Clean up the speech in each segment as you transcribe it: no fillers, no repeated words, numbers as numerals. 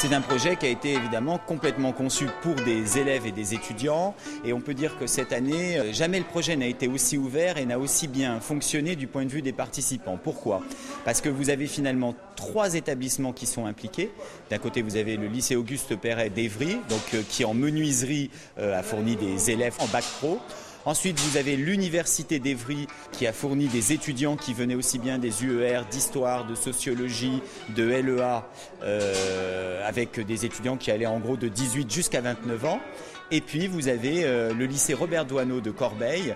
C'est un projet qui a été évidemment complètement conçu pour des élèves et des étudiants et on peut dire que cette année, jamais le projet n'a été aussi ouvert et n'a aussi bien fonctionné du point de vue des participants. Pourquoi ? Parce que vous avez finalement 3 établissements qui sont impliqués. D'un côté, vous avez le lycée Auguste Perret d'Evry, qui en menuiserie a fourni des élèves en bac pro. Ensuite, vous avez l'université d'Evry qui a fourni des étudiants qui venaient aussi bien des UER, d'histoire, de sociologie, de LEA, avec des étudiants qui allaient en gros de 18 jusqu'à 29 ans. Et puis, vous avez le lycée Robert Doisneau de Corbeil.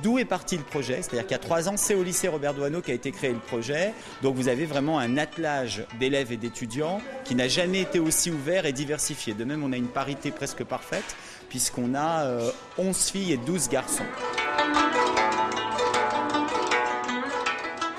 D'où est parti le projet, c'est-à-dire qu'il y a 3 ans, c'est au lycée Robert Doisneau qu'a été créé le projet. Donc vous avez vraiment un attelage d'élèves et d'étudiants qui n'a jamais été aussi ouvert et diversifié. De même, on a une parité presque parfaite puisqu'on a 11 filles et 12 garçons.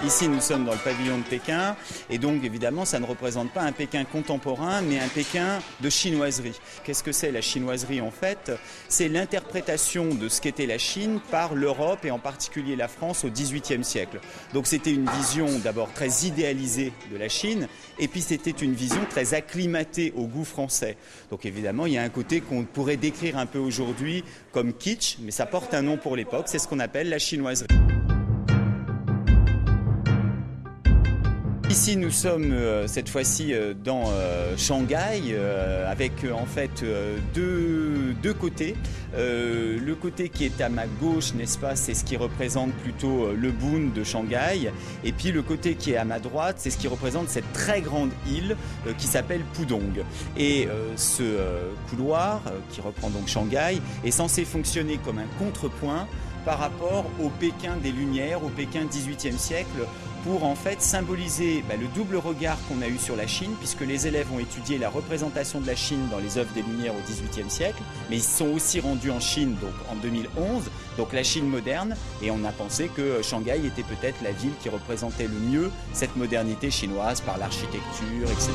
Ici, nous sommes dans le pavillon de Pékin et donc évidemment, ça ne représente pas un Pékin contemporain, mais un Pékin de chinoiserie. Qu'est-ce que c'est la chinoiserie en fait ? C'est l'interprétation de ce qu'était la Chine par l'Europe et en particulier la France au XVIIIe siècle. Donc c'était une vision d'abord très idéalisée de la Chine et puis c'était une vision très acclimatée au goût français. Donc évidemment, il y a un côté qu'on pourrait décrire un peu aujourd'hui comme kitsch, mais ça porte un nom pour l'époque, c'est ce qu'on appelle la chinoiserie. Ici, nous sommes cette fois-ci dans Shanghai avec en fait deux côtés. Le côté qui est à ma gauche, n'est-ce pas, c'est ce qui représente plutôt le Bund de Shanghai. Et puis le côté qui est à ma droite, c'est ce qui représente cette très grande île qui s'appelle Pudong. Et ce couloir qui reprend donc Shanghai est censé fonctionner comme un contrepoint par rapport au Pékin des Lumières, au Pékin XVIIIe siècle, pour en fait symboliser le double regard qu'on a eu sur la Chine, puisque les élèves ont étudié la représentation de la Chine dans les œuvres des Lumières au XVIIIe siècle, mais ils se sont aussi rendus en Chine donc en 2011, donc la Chine moderne, et on a pensé que Shanghai était peut-être la ville qui représentait le mieux cette modernité chinoise par l'architecture, etc.